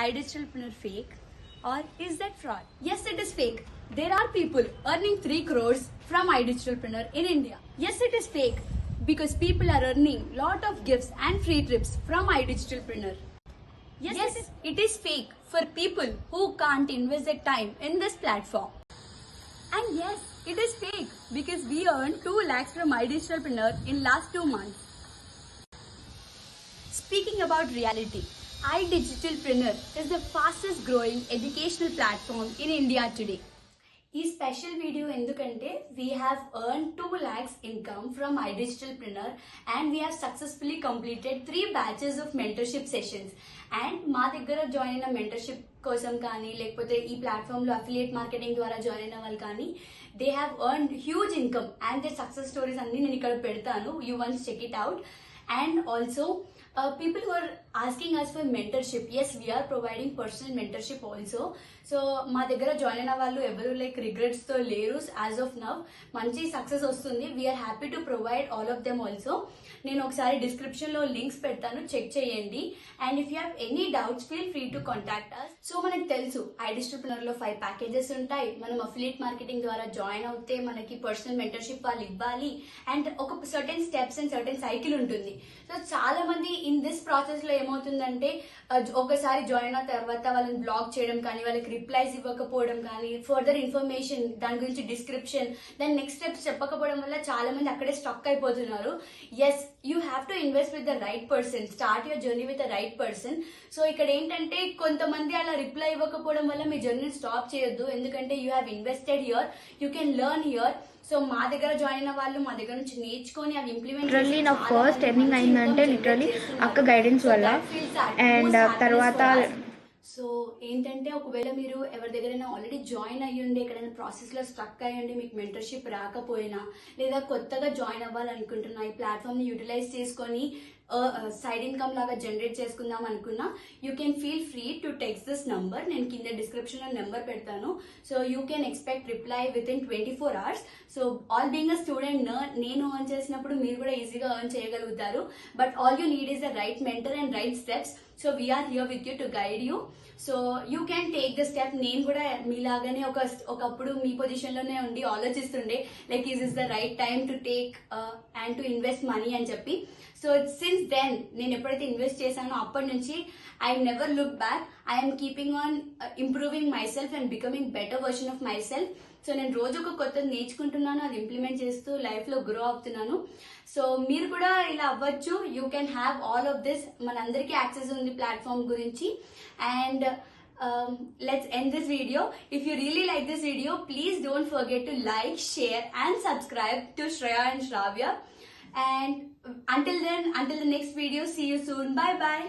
iDigitalpreneur fake or is that fraud? Yes, it is fake. There are people earning 3 crores from iDigitalpreneur in India. Yes, it is fake because people are earning lot of gifts and free trips from iDigitalpreneur. Yes, it is fake for people who can't invest their time in this platform. And yes, it is fake because we earned 2 lakhs from iDigitalpreneur in last 2 months. Speaking about reality, iDigitalpreneur is the fastest growing educational platform in India today. ఈ special video ఎందుకంటే we have earn 2 lakhs income from iDigitalpreneur and we have successfully completed 3 batches of mentorship sessions. And మా దగ్గర join అయిన mentorship కోసం కానీ లేకపోతే ఈ ప్లాట్ఫామ్లో అఫిలియేట్ మార్కెటింగ్ ద్వారా జాయిన్ అయిన వాళ్ళు కానీ they have earn huge income and they success stories అన్ని నేను ఇక్కడ పెడతాను. You once check it out. And also people who are asking us for mentorship, yes, we are providing personal mentorship also. So మా దగ్గర join అయిన వాళ్ళు ఎవరు like regrets తో లేరు. యాజ్ ఆఫ్ నవ్ మంచి సక్సెస్ వస్తుంది. We're happy to provide all of them also. నేను ఒకసారి డిస్క్రిప్షన్ లో లింక్స్ పెడతాను, చెక్ చేయండి. And if you have any doubts feel free to contact us. So మనకు తెలుసు iDigitalpreneur లో 5 ప్యాకేజెస్ ఉంటాయి. మనం అఫిలియేట్ మార్కెటింగ్ ద్వారా జాయిన్ అవుతే మనకి పర్సనల్ మెంటర్షిప్ వాళ్ళు ఇవ్వాలి అండ్ ఒక certain steps and certain cycle ఉంటుంది. సో చాలా మంది ఇన్ దిస్ ప్రాసెస్ లో ఏమవుతుందంటే ఒకసారి జాయిన్ అయిన తర్వాత వాళ్ళని బ్లాక్ చేయడం కానీ, వాళ్ళకి రిప్లైస్ ఇవ్వకపోవడం కానీ, ఫర్దర్ ఇన్ఫర్మేషన్ దాని గురించి డిస్క్రిప్షన్, దాని నెక్స్ట్ స్టెప్స్ చెప్పకపోవడం వల్ల చాలా మంది అక్కడే స్టక్ అయిపోతున్నారు. Yes, you have to invest with the right person, start your journey with the right person. So ఇక్కడ ఏంటంటే కొంతమంది అలా రిప్లై ఇవ్వకపోవడం వల్ల మీ జర్నీ స్టాప్ చేయొద్దు. ఎందుకంటే you have invested here, you can learn here. So మా దగ్గర జాయిన్ అయిన వాళ్ళు మా దగ్గర నుంచి నేర్చుకొని అవి ఇంప్లిమెంట్ లిటరల్లీ నా ఫస్ట్ ఎర్నింగ్ అయిందంటే లిటరల్లీ అక్క గైడెన్స్ వల్ల. అండ్ తర్వాత సో ఏంటంటే ఒకవేళ మీరు ఎవరి దగ్గరైనా ఆల్రెడీ జాయిన్ అయ్యుండి ఎక్కడైనా ప్రాసెస్ లో స్ట్రక్ అయ్యండి, మీకు మెంటర్షిప్ రాకపోయినా లేదా కొత్తగా జాయిన్ అవ్వాలనుకుంటున్నా, ఈ ప్లాట్ఫామ్ ని యూటిలైజ్ చేసుకొని సైడ్ ఇన్కమ్ లాగా జనరేట్ చేసుకుందాం అనుకున్నా, you can feel free to text this number. నేను కింద డిస్క్రిప్షన్ లో నెంబర్ పెడతాను. So you can expect reply within 24 hours. So all being a student నేను ఎర్న్ చేసినప్పుడు మీరు కూడా ఈజీగా ఎర్న్ చేయగలుగుతారు. But all you need is the right mentor and right steps. So we're here with you to guide you. So you can take the step. నేను కూడా మీలాగానే ఒకప్పుడు మీ పొజిషన్ లోనే ఉండి ఆలోచిస్తుండే like is is the right time to take and to invest money అని చెప్పి. So since then నేను ఎప్పుడైతే ఇన్వెస్ట్ చేశానో అప్పటి నుంచి I never look back. I'm keeping on improving my self and becoming better version of my self. So నేను రోజు ఒక కొత్తది నేర్చుకుంటున్నాను, అది ఇంప్లిమెంట్ చేస్తూ లైఫ్ లో గ్రో అవుతున్నాను. సో మీరు కూడా ఇలా అవ్వచ్చు. You can have all of this. మనందరికీ యాక్సెస్ ఉంది ప్లాట్ఫామ్ గురించి. And let's end this video. If you really like this video, please don't forget to like, share and subscribe to Shreya and Shravya. And until then, until the next video, see you soon. Bye bye.